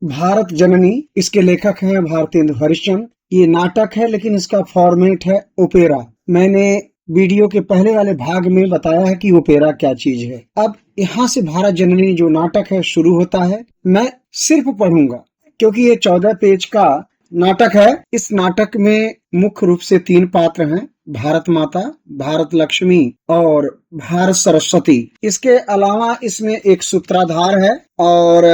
भारत जननी, इसके लेखक हैं भारतेंदु हरिश्चंद्र। ये नाटक है लेकिन इसका फॉर्मेट है ओपेरा। मैंने वीडियो के पहले वाले भाग में बताया है कि ओपेरा क्या चीज है। अब यहाँ से भारत जननी जो नाटक है शुरू होता है। मैं सिर्फ पढ़ूंगा क्योंकि ये 14 पेज का नाटक है। इस नाटक में मुख्य रूप से 3 पात्र हैं, भारत माता, भारत लक्ष्मी और भारत सरस्वती। इसके अलावा इसमें एक सूत्रधार है और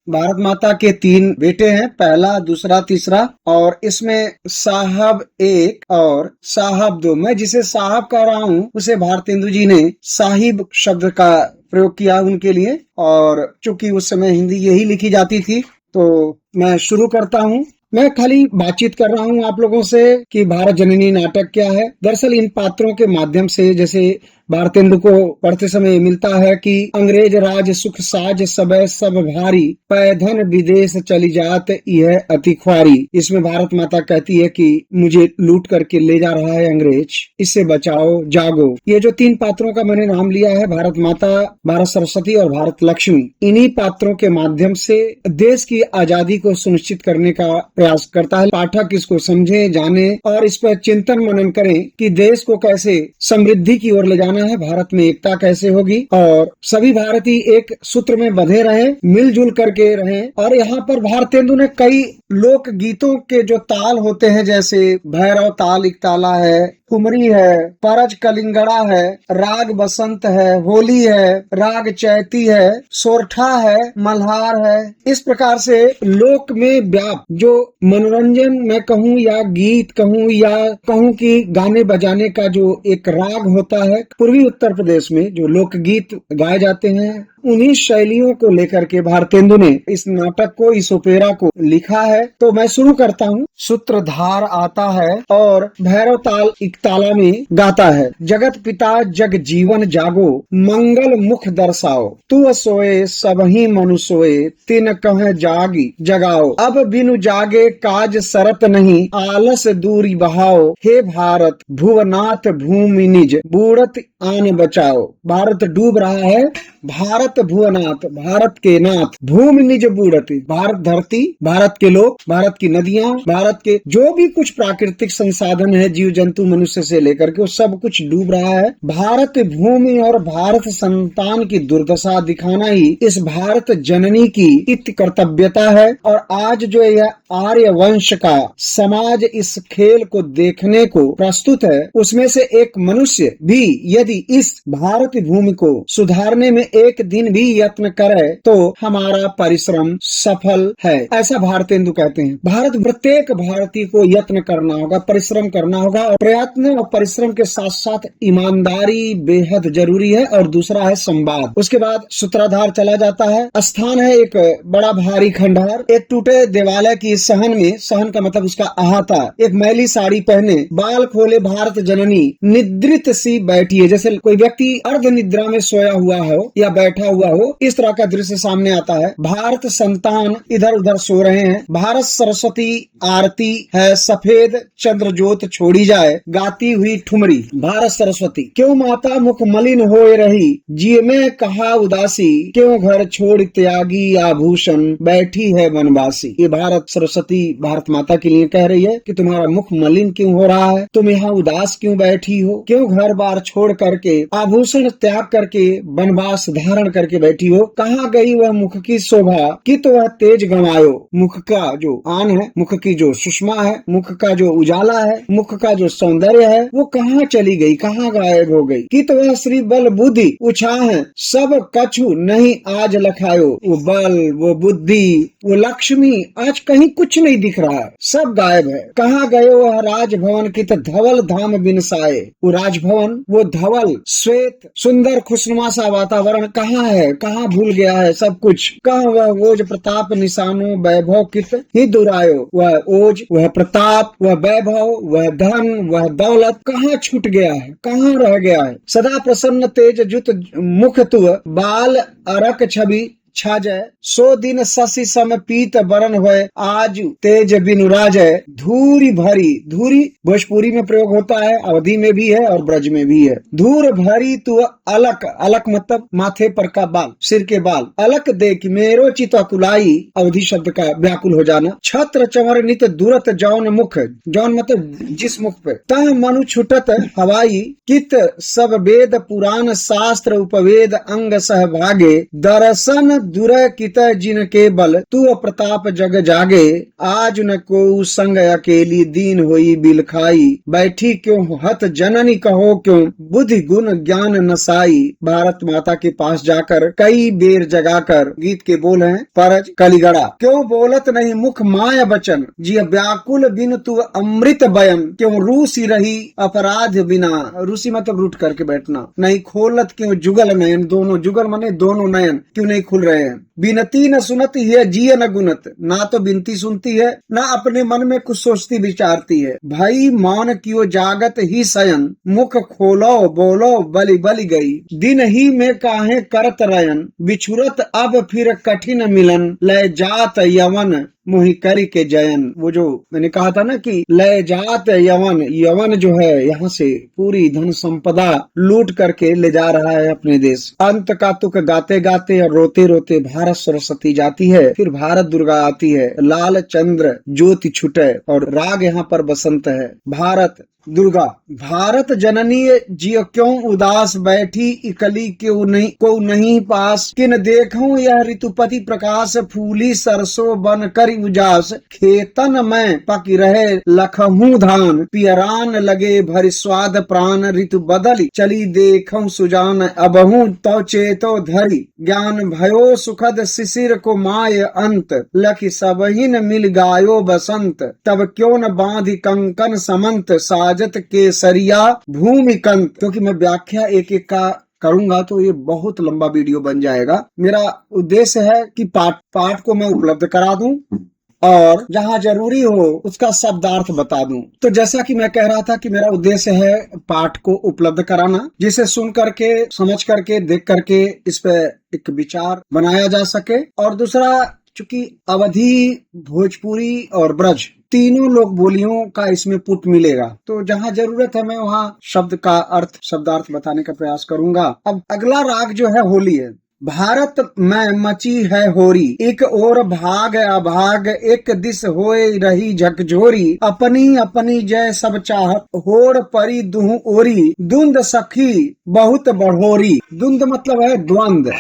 भारत माता के 3 बेटे हैं, पहला, दूसरा, तीसरा। और इसमें साहब 1 और साहब 2। मैं जिसे साहब कह रहा हूँ उसे भारतेंदु जी ने साहिब शब्द का प्रयोग किया उनके लिए, और चूंकि उस समय हिंदी यही लिखी जाती थी तो मैं शुरू करता हूँ। मैं खाली बातचीत कर रहा हूँ आप लोगों से कि भारत जननी नाटक क्या है। दरअसल इन पात्रों के माध्यम से, जैसे भारतेंदु को पढ़ते समय मिलता है कि अंग्रेज राज सुख साज सबे सब भारी, पैधन विदेश चली जात यह अति ख्वारी। इसमें भारत माता कहती है कि मुझे लूट करके ले जा रहा है अंग्रेज, इससे बचाओ, जागो। ये जो 3 पात्रों का मैंने नाम लिया है, भारत माता, भारत सरस्वती और भारत लक्ष्मी, इन्हीं पात्रों के माध्यम से देश की आजादी को सुनिश्चित करने का प्रयास करता है। पाठक इसको समझे, जाने और इस पर चिंतन मनन करें कि देश को कैसे समृद्धि की ओर ले जाना है, भारत में एकता कैसे होगी और सभी भारतीय एक सूत्र में बंधे रहे, मिलजुल करके रहें। और यहाँ पर भारतेंदु ने कई लोक गीतों के जो ताल होते हैं, जैसे भैरव ताल एक ताला है, कुमरी है, परज कलिंगड़ा है, राग बसंत है, होली है, राग चैती है, सोरठा है, मल्हार है। इस प्रकार से लोक में व्याप जो मनोरंजन मैं कहूँ या गीत कहूँ या कहूँ कि गाने बजाने का जो एक राग होता है, पूर्वी उत्तर प्रदेश में जो लोकगीत गाए जाते हैं, उन्हीं शैलियों को लेकर के भारतेंदु ने इस नाटक को, इस ओपेरा को लिखा है। तो मैं शुरू करता हूँ। सूत्रधार आता है और भैरव ताल इकताला में गाता है। जगत पिता जग जीवन जागो, मंगल मुख दर्शाओ, तू सोए सबही मनु सोए, तिन कह जागी जगाओ। अब बिनु जागे काज सरत नहीं, आलस दूरी बहाओ। हे भारत भुवनाथ भूमि निज, बूढ़त आन बचाओ। भारत डूब रहा है, भारत भुवनाथ, भारत के नाथ, भूमि निज बूढ़त, भारत धरती, भारत के लोग, भारत की नदियां, भारत के जो भी कुछ प्राकृतिक संसाधन है, जीव जंतु मनुष्य से लेकर के, वो सब कुछ डूब रहा है। भारत भूमि और भारत संतान की दुर्दशा दिखाना ही इस भारत जननी की इत्य कर्तव्यता है। और आज जो यह आर्य वंश का समाज इस खेल को देखने को प्रस्तुत है, उसमें से एक मनुष्य भी यदि इस भारत भूमि को सुधारने में एक दिन भी यत्न करे तो हमारा परिश्रम सफल है, ऐसा भारतेंदु कहते हैं। भारत प्रत्येक भारतीय को यत्न करना होगा, परिश्रम करना होगा, और प्रयत्न और परिश्रम के साथ साथ ईमानदारी बेहद जरूरी है। और दूसरा है संवाद। उसके बाद सूत्रधार चला जाता है। स्थान है एक बड़ा भारी खंडहर, एक टूटे देवालय की सहन में, सहन का मतलब उसका अहाता, एक मैली साड़ी पहने, बाल खोले भारत जननी निद्रित सी बैठी है, जैसे कोई व्यक्ति अर्ध निद्रा में सोया हुआ हो या बैठा हुआ हो, इस तरह का दृश्य सामने आता है। भारत संतान इधर उधर सो रहे हैं। भारत सरस्वती आरती है, सफेद चंद्र ज्योत छोड़ी जाए, गाती हुई ठुमरी। भारत सरस्वती क्यों माता मुख मलिन होए रही, जिये में कहा उदासी, क्यों घर छोड़ त्यागी आभूषण, बैठी है वनवासी। ये भारत सरस्वती भारत माता के लिए कह रही है कि तुम्हारा मुख मलिन क्यों हो रहा है, तुम यहाँ उदास क्यों बैठी हो, क्यों घर बार छोड़ करके, आभूषण त्याग करके, वनवास धारण करके बैठी हो। कहाँ गई वह मुख की शोभा, कि तो वह तेज गंवायो। मुख का जो आन है, मुख की जो सुषमा है, मुख का जो उजाला है, मुख का जो सौंदर्य है, वो कहाँ चली गई, कहाँ गायब हो गई। कि तो वह श्री बल बुद्धि उछा है, सब कछु नहीं आज लखायो। वो बल, वो बुद्धि, वो लक्ष्मी आज कहीं कुछ नहीं दिख रहा है, सब गायब है। कहाँ गए वह राजभवन की तो धवल धाम बिनसाए। वो राजभवन, वो धवल श्वेत सुंदर खुशनुमा सा वातावरण कहाँ है, कहाँ भूल गया है सब कुछ। कहाँ वह ओज प्रताप निशानो वैभव कित ही दुरायो। वह ओज, वह प्रताप, वह वैभव, वह धन, वह दौलत कहाँ छूट गया है, कहाँ रह गया है। सदा प्रसन्न तेज जुत मुख तुअ, बाल अरक छवि छा जाए, सो दिन शशि सम पीत बरन होय, आज तेज बिनु राजय, धूरी भरी। धूरी भोजपुरी में प्रयोग होता है, अवधी में भी है और ब्रज में भी है। धूर भरी तू अलक, अलक मतलब माथे पर का बाल, सिर के बाल। अलक देख मेरो चित कुलाई, अवधि शब्द का व्याकुल हो जाना। छत्र चंवर नित दुरत जौन मुख, जौन मतलब जिस मुख पे। तह मनु छुटत हवाई, कित सब वेद पुराण शास्त्र उपवेद अंग सहभागे। दर्शन दुर कित जिन के बल, तू प्रताप जग जागे। आज न को संग अकेली, दीन होई बिल खाई। बैठी क्यों हत जननी कहो क्यों, बुद्धि गुण ज्ञान नसाई। भारत माता के पास जाकर कई बेर जगाकर, गीत के बोल हैं परज कलिगड़ा। क्यों बोलत नहीं मुख माया बचन, जी व्याकुल बिन तू अमृत बयन। क्यों रूसी रही अपराध बिना, रूसी मतलब रूठ करके बैठना। नहीं खोलत क्यों जुगल नयन, दोनों जुगल माने दोनों नयन क्यों नहीं खुल रहे हैं। बिनती न सुनती है जिय न गुनत, ना तो बिनती सुनती है ना अपने मन में कुछ सोचती विचारती है। भाई मान क्यों जागत ही शयन, मुख खोलो बोलो बलि बलि गई। दिन ही में काहे करत रयन, बिछुरत अब फिर कठिन मिलन। लय जात यवन मोहि करि के जयन। वो जो मैंने कहा था ना कि लय जात यवन, यवन जो है यहाँ से पूरी धन संपदा लूट करके ले जा रहा है अपने देश। अंत का तुक गाते गाते और रोते रोते भारत सरस्वती जाती है, फिर भारत दुर्गा आती है। लाल चंद्र ज्योति छुटे, और राग यहाँ पर बसंत है। भारत दुर्गा, भारत जननी जिय क्यों उदास, बैठी इकली क्यों नहीं को नहीं पास। किन देखूं यह ऋतुपति प्रकाश, फूली सरसों बन कर उजास। खेतन में पकी रहे लखहूं धान, पियरान लगे भरि स्वाद प्राण। ऋतु बदली चली देखूं सुजान, अबहूं तो चेतो धरी। ज्ञान भयो सुखद शिशिर को माय अंत, लखि सबहिन मिल गायो बसंत। तब क्यों न बांधि कंकन समंत, साजत केसरिया भूमि कंत। क्योंकि मैं व्याख्या एक एक का करूंगा तो ये बहुत लंबा वीडियो बन जाएगा। मेरा उद्देश्य है कि पाठ को मैं उपलब्ध करा दूं और जहां जरूरी हो उसका शब्दार्थ बता दूं। तो जैसा कि मैं कह रहा था कि मेरा उद्देश्य है पाठ को उपलब्ध कराना, जिसे सुन करके समझ करके देख करके इस पे एक विचार बनाया जा सके। और दूसरा, चूंकि अवधी, भोजपुरी और ब्रज तीनों लोक बोलियों का इसमें पुट मिलेगा, तो जहां जरूरत है मैं वहां शब्द का अर्थ, शब्दार्थ बताने का प्रयास करूंगा। अब अगला राग जो है होली है। भारत में मची है होरी, एक और भाग अभाग। एक दिस होए रही झकझोरी, अपनी अपनी जय सब चाहत। होड़ परी दुहु ओरी, दुंद सखी बहुत बढ़ोरी। दुंद मतलब है द्वंद।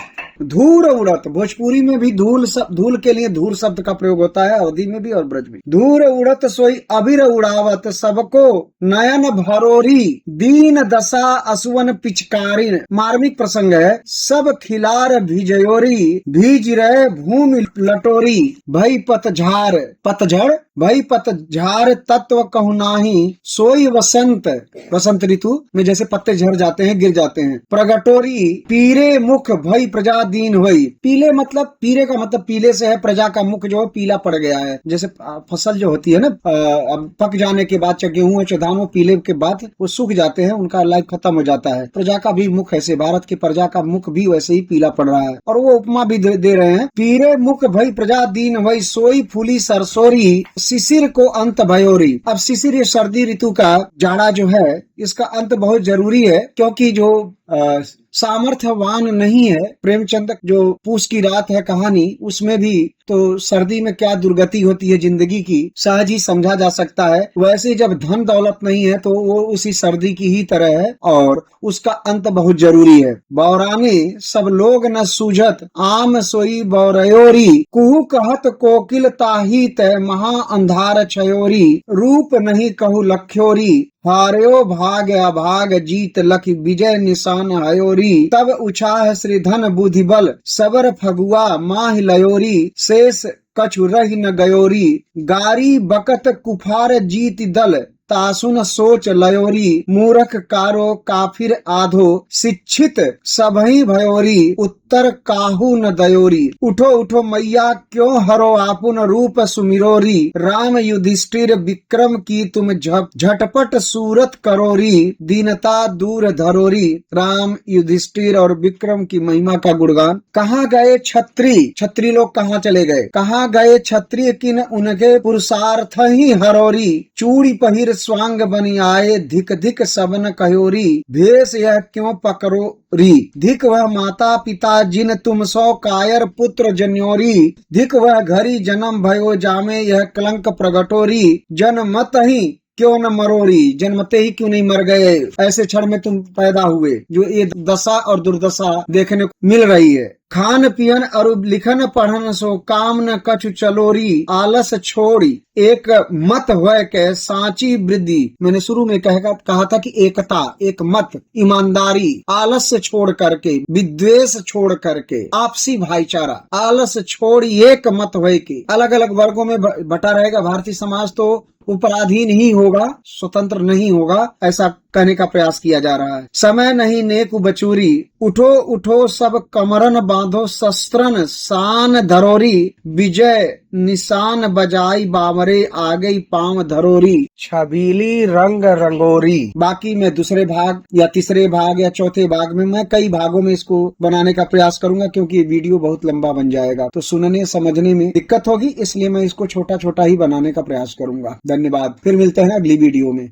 धूर उड़त, भोजपुरी में भी धूल के लिए धूर शब्द का प्रयोग होता है, अवधी में भी और ब्रज में। धूर उड़त सोई अबिर उड़ावत, सबको नयन भरोरी। दीन दशा असुवन पिचकारिन, मार्मिक प्रसंग है। सब खिलार भिजयोरी, भीज रहे भूमि लटोरी। भई पतझार, पतझड़ भई पतझार तत्व कहु नाही। सोई वसंत, वसंत ऋतु में जैसे पत्ते झड़ जाते हैं, गिर जाते हैं। प्रगटोरी पीरे मुख भई प्रजा दीन हुई। पीले मतलब, पीरे का मतलब पीले से है, प्रजा का मुख जो है पीला पड़ गया है। जैसे फसल जो होती है ना, अब पक जाने के बाद, चाहे गेहूं चाहे धान हो, पीले के बाद वो सूख जाते हैं, उनका लाइफ खत्म हो जाता है। प्रजा का भी मुख ऐसे, भारत की प्रजा का मुख भी वैसे ही पीला पड़ रहा है। और वो उपमा भी दे रहे हैं। पीरे मुख भई प्रजा दीन हुई, सोई फूली सरसोरी। शिशिर को अंत भयोरी। अब शिशिर ये सर्दी ऋतु का जाड़ा जो है, इसका अंत बहुत जरूरी है, क्योंकि जो सामर्थ्यवान नहीं है, प्रेमचंद जो पूस की रात है कहानी, उसमें भी तो सर्दी में क्या दुर्गति होती है जिंदगी की, सहज ही समझा जा सकता है। वैसे जब धन दौलत नहीं है तो वो उसी सर्दी की ही तरह है, और उसका अंत बहुत जरूरी है। बौराने सब लोग न सूझत, आम सोई बौरयोरी। कुहू कहत कोकिल ताही तय, महा अंधार छयोरी। रूप नहीं कहू लख्योरी, हार्यो भाग अभाग जीत लख विजय निशान हयोरी। तब उछाह श्री धन बुद्धि बल, सबर फगुआ माह लयोरी। शेष कछु रही न गयोरी, गारी बकत कुफार जीत दल। तासुन सोच लयोरी, मूर्ख कारो काफिर आधो। शिक्षित सबही भयोरी, उत्तर काहू न दयोरी। उठो उठो मैया क्यों हरो आपुन रूप सुमिरोरी। राम युधिष्ठिर विक्रम की तुम झटपट सूरत करोरी। दीनता दूर धरोरी। राम युधिष्ठिर और विक्रम की महिमा का गुणगान। कहाँ गए छत्री लोग कहाँ चले गए। कहाँ गए क्षत्रिय किन उनके पुरुषार्थ ही हरोरी। चूड़ी पहिर स्वांग बनी आए धिक धिक सबन कहोरी। भेष यह क्यों पकड़ो री। धिक वह माता पिता जिन तुम सो कायर पुत्र जन्योरी। धिक वह घरी जन्म भयो जामे यह कलंक प्रगटोरी। जन्मत ही क्यों न मरोरी। जन्मते ही क्यों नहीं मर गए। ऐसे क्षण में तुम पैदा हुए। जो ये दशा और दुर्दशा देखने को मिल रही है। खान पियन और लिखन पढ़न सो काम न कछु चलोरी। आलस छोड़ी एक मत होय के सांची वृद्धि। मैंने शुरू में कहा था कि एकता, एक मत, ईमानदारी, आलस्य छोड़ करके, विद्वेष छोड़ करके, आपसी भाईचारा। आलस छोड़ी एक मत होय के। अलग अलग वर्गों में बटा रहेगा भारतीय समाज तो उपराधीन ही होगा, स्वतंत्र नहीं होगा, ऐसा कहने का प्रयास किया जा रहा है। समय नहीं नेक बचूरी। उठो उठो सब कमरन बांधो शस्त्रन शान धरोरी। विजय निशान बजाई बावरे आ गई पांव धरोरी। छबीली रंग रंगोरी। बाकी मैं दूसरे भाग या तीसरे भाग या चौथे भाग में, मैं कई भागों में इसको बनाने का प्रयास करूंगा क्योंकि वीडियो बहुत लंबा बन जाएगा तो सुनने समझने में दिक्कत होगी, इसलिए मैं इसको छोटा छोटा ही बनाने का प्रयास करूंगा। धन्यवाद। फिर मिलते हैं अगली वीडियो में।